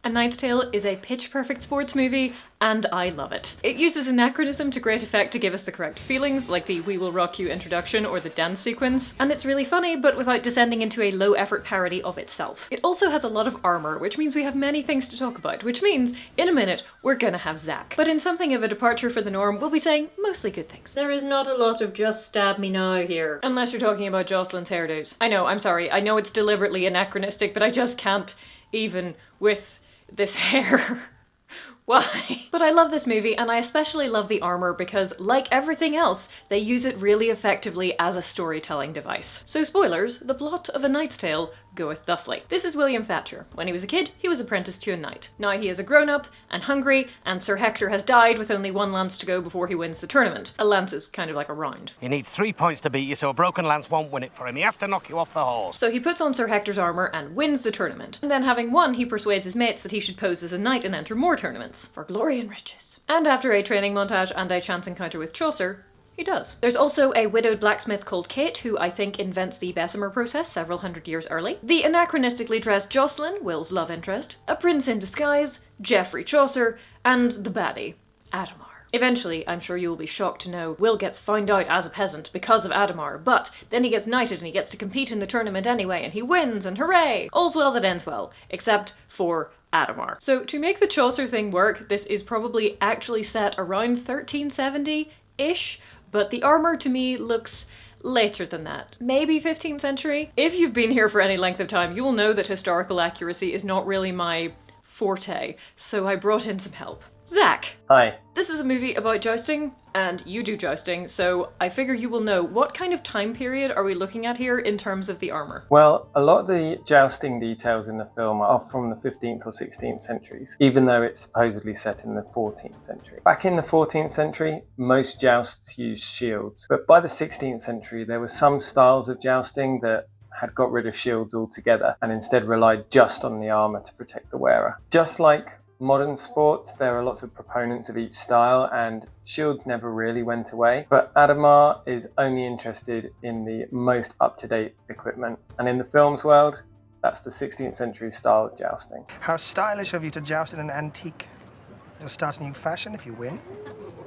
A Knight's Tale is a pitch-perfect sports movie, and I love it. It uses anachronism to great effect to give us the correct feelings, like the "We Will Rock You" introduction or the dance sequence, and it's really funny, but without descending into a low-effort parody of itself. It also has a lot of armour, which means we have many things to talk about, which means, in a minute, we're gonna have Zach. But in something of a departure for the norm, we'll be saying mostly good things. There is not a lot of "just stab me now" here. Unless you're talking about Jocelyn's hairdos. I know, I'm sorry, I know it's deliberately anachronistic, but I just can't, even with this hair. Why? But I love this movie, and I especially love the armour because, like everything else, they use it really effectively as a storytelling device. So spoilers, the plot of A Knight's Tale goeth thusly. This is William Thatcher. When he was a kid, he was apprenticed to a knight. Now he is a grown-up and hungry, and Sir Hector has died with only one lance to go before he wins the tournament. A lance is kind of like a round. He needs 3 points to beat you, so a broken lance won't win it for him. He has to knock you off the horse. So he puts on Sir Hector's armour and wins the tournament. And then having won, he persuades his mates that he should pose as a knight and enter more tournaments, for glory and riches. And after a training montage and a chance encounter with Chaucer, he does. There's also a widowed blacksmith called Kate, who I think invents the Bessemer process several hundred years early. The anachronistically dressed Jocelyn, Will's love interest, a prince in disguise, Geoffrey Chaucer, and the baddie, Adamar. Eventually, I'm sure you will be shocked to know, Will gets found out as a peasant because of Adamar, but then he gets knighted and he gets to compete in the tournament anyway, and he wins, and hooray! All's well that ends well, except for Adamar. So to make the Chaucer thing work, this is probably actually set around 1370-ish, but the armour to me looks later than that. Maybe 15th century? If you've been here for any length of time, you will know that historical accuracy is not really my forte, so I brought in some help. Zach. Hi. This is a movie about jousting, and you do jousting, so I figure you will know what kind of time period are we looking at here in terms of the armour? Well, a lot of the jousting details in the film are from the 15th or 16th centuries, even though it's supposedly set in the 14th century. Back in the 14th century, most jousts used shields, but by the 16th century there were some styles of jousting that had got rid of shields altogether and instead relied just on the armour to protect the wearer. Just like modern sports, there are lots of proponents of each style, and shields never really went away. But Adamar is only interested in the most up-to-date equipment. And in the film's world, that's the 16th century style of jousting. How stylish of you to joust in an antique. You'll start a new fashion if you win.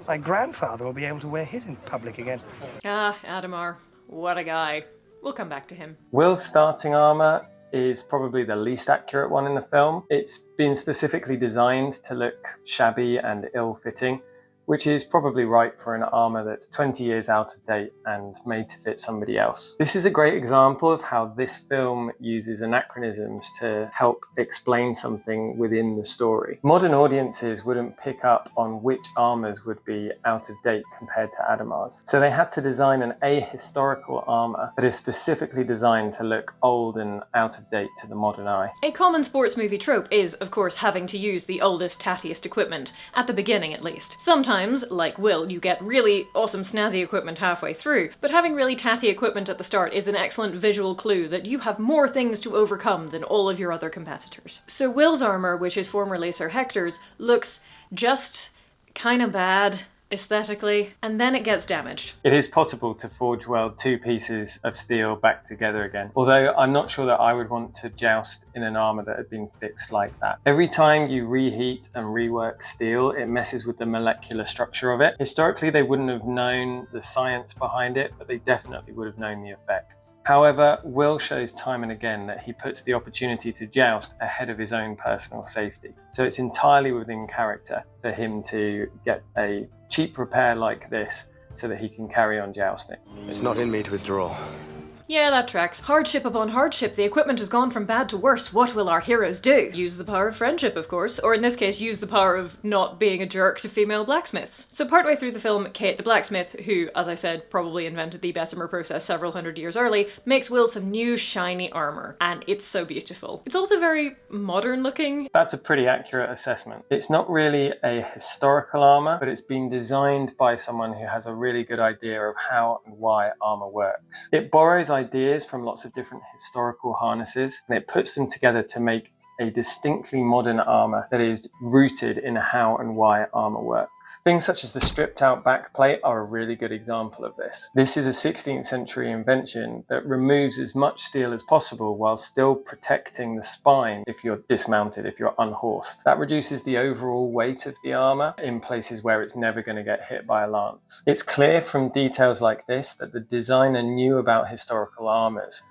My grandfather will be able to wear his in public again. Ah, Adamar. What a guy. We'll come back to him. Will's starting armour is probably the least accurate one in the film. It's been specifically designed to look shabby and ill-fitting, which is probably right for an armour that's 20 years out of date and made to fit somebody else. This is a great example of how this film uses anachronisms to help explain something within the story. Modern audiences wouldn't pick up on which armours would be out of date compared to Adamar's. So they had to design an ahistorical armour that is specifically designed to look old and out of date to the modern eye. A common sports movie trope is, of course, having to use the oldest, tattiest equipment, at the beginning at least. Sometimes, like Will, you get really awesome snazzy equipment halfway through, but having really tatty equipment at the start is an excellent visual clue that you have more things to overcome than all of your other competitors. So Will's armour, which is formerly Sir Hector's, looks just kinda bad aesthetically, and then it gets damaged. It is possible to forge weld two pieces of steel back together again, although I'm not sure that I would want to joust in an armour that had been fixed like that. Every time you reheat and rework steel, it messes with the molecular structure of it. Historically, they wouldn't have known the science behind it, but they definitely would have known the effects. However, Will shows time and again that he puts the opportunity to joust ahead of his own personal safety. So it's entirely within character for him to get a cheap repair like this so that he can carry on jousting. It's not in me to withdraw. Yeah, that tracks. Hardship upon hardship, the equipment has gone from bad to worse. What will our heroes do? Use the power of friendship, of course, or in this case, use the power of not being a jerk to female blacksmiths. So partway through the film, Kate the blacksmith, who, as I said, probably invented the Bessemer process several hundred years early, makes Will some new shiny armour, and it's so beautiful. It's also very modern looking. That's a pretty accurate assessment. It's not really a historical armour, but it's been designed by someone who has a really good idea of how and why armour works. It borrows ideas from lots of different historical harnesses, and it puts them together to make a distinctly modern armour that is rooted in how and why armour works. Things such as the stripped out backplate are a really good example of this. This is a 16th century invention that removes as much steel as possible while still protecting the spine if you're dismounted, if you're unhorsed. That reduces the overall weight of the armour in places where it's never going to get hit by a lance. It's clear from details like this that the designer knew about historical armours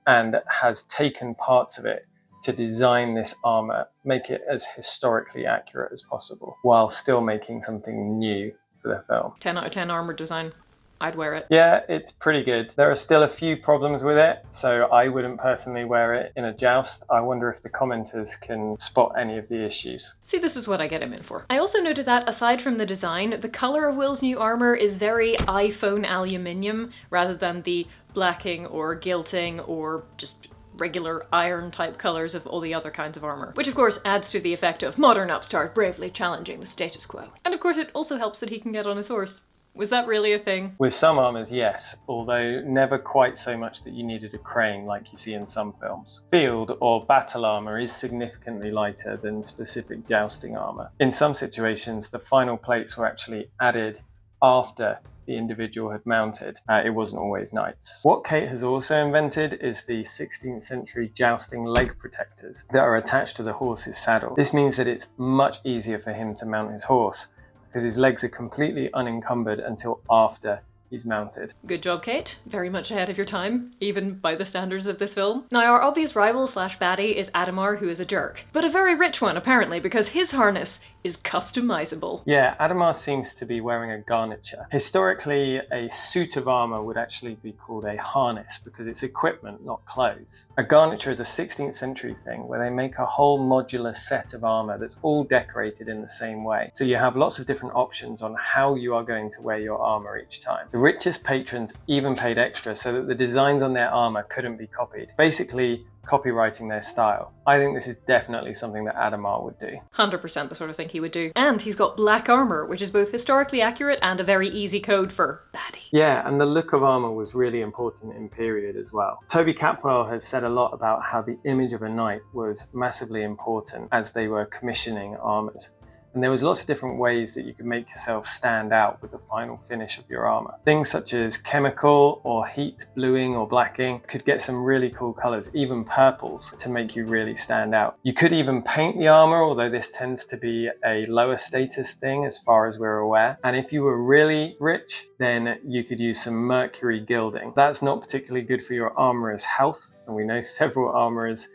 and has taken parts of it to design this armour, make it as historically accurate as possible, while still making something new for the film. 10 out of 10 Armour Design. I'd wear it. Yeah, it's pretty good. There are still a few problems with it, so I wouldn't personally wear it in a joust. I wonder if the commenters can spot any of the issues. See, this is what I get him in for. I also noted that, aside from the design, the colour of Will's new armour is very iPhone aluminium, rather than the blacking or gilting or just regular iron type colours of all the other kinds of armour. Which of course adds to the effect of modern upstart bravely challenging the status quo. And of course it also helps that he can get on his horse. Was that really a thing? With some armours, yes, although never quite so much that you needed a crane like you see in some films. Field or battle armour is significantly lighter than specific jousting armour. In some situations, the final plates were actually added after the individual had mounted. It wasn't always knights. What Kate has also invented is the 16th century jousting leg protectors that are attached to the horse's saddle. This means that it's much easier for him to mount his horse because his legs are completely unencumbered until after he's mounted. Good job, Kate. Very much ahead of your time, even by the standards of this film. Now, our obvious rival slash baddie is Adamar, who is a jerk. But a very rich one, apparently, because his harness is customizable. Yeah, Adamar seems to be wearing a garniture. Historically, a suit of armour would actually be called a harness because it's equipment, not clothes. A garniture is a 16th century thing where they make a whole modular set of armour that's all decorated in the same way. So you have lots of different options on how you are going to wear your armour each time. The richest patrons even paid extra so that the designs on their armour couldn't be copied. Basically, copywriting their style. I think this is definitely something that Adamar would do. 100% the sort of thing he would do. And he's got black armour, which is both historically accurate and a very easy code for baddie. Yeah, and the look of armour was really important in period as well. Toby Capwell has said a lot about how the image of a knight was massively important as they were commissioning armours. And there was lots of different ways that you could make yourself stand out with the final finish of your armour. Things such as chemical or heat bluing or blacking could get some really cool colours, even purples, to make you really stand out. You could even paint the armour, although this tends to be a lower status thing as far as we're aware. And if you were really rich, then you could use some mercury gilding. That's not particularly good for your armourer's health, and we know several armourers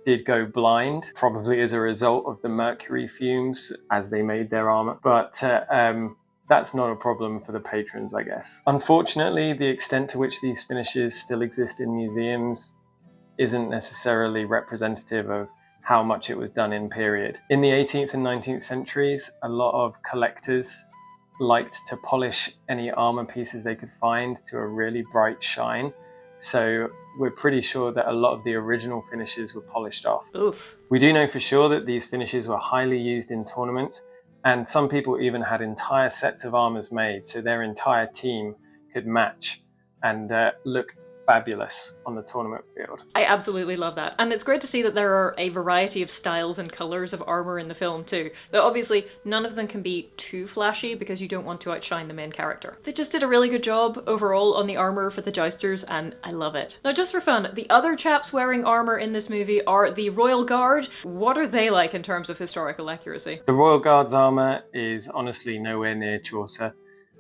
did go blind, probably as a result of the mercury fumes as they made their armour. But that's not a problem for the patrons, I guess. Unfortunately, the extent to which these finishes still exist in museums isn't necessarily representative of how much it was done in period. In the 18th and 19th centuries, a lot of collectors liked to polish any armour pieces they could find to a really bright shine. So we're pretty sure that a lot of the original finishes were polished off. Oof. We do know for sure that these finishes were highly used in tournaments, and some people even had entire sets of armours made so their entire team could match and look fabulous on the tournament field. I absolutely love that. And it's great to see that there are a variety of styles and colours of armour in the film too. Though obviously none of them can be too flashy because you don't want to outshine the main character. They just did a really good job overall on the armour for the jousters and I love it. Now just for fun, the other chaps wearing armour in this movie are the Royal Guard. What are they like in terms of historical accuracy? The Royal Guard's armour is honestly nowhere near Chaucer.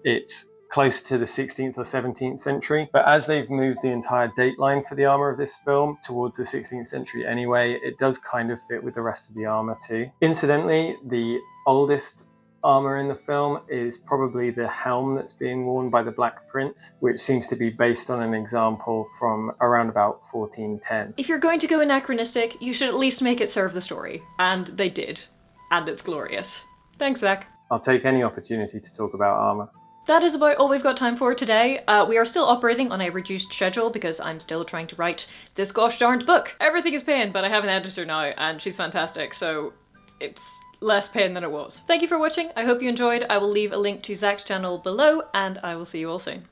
It's close to the 16th or 17th century, but as they've moved the entire dateline for the armour of this film towards the 16th century anyway, it does kind of fit with the rest of the armour too. Incidentally, the oldest armour in the film is probably the helm that's being worn by the Black Prince, which seems to be based on an example from around about 1410. If you're going to go anachronistic, you should at least make it serve the story. And they did. And it's glorious. Thanks, Zach. I'll take any opportunity to talk about armour. That is about all we've got time for today. We are still operating on a reduced schedule because I'm still trying to write this gosh darned book. Everything is pain, but I have an editor now and she's fantastic, so it's less pain than it was. Thank you for watching. I hope you enjoyed. I will leave a link to Zach's channel below and I will see you all soon.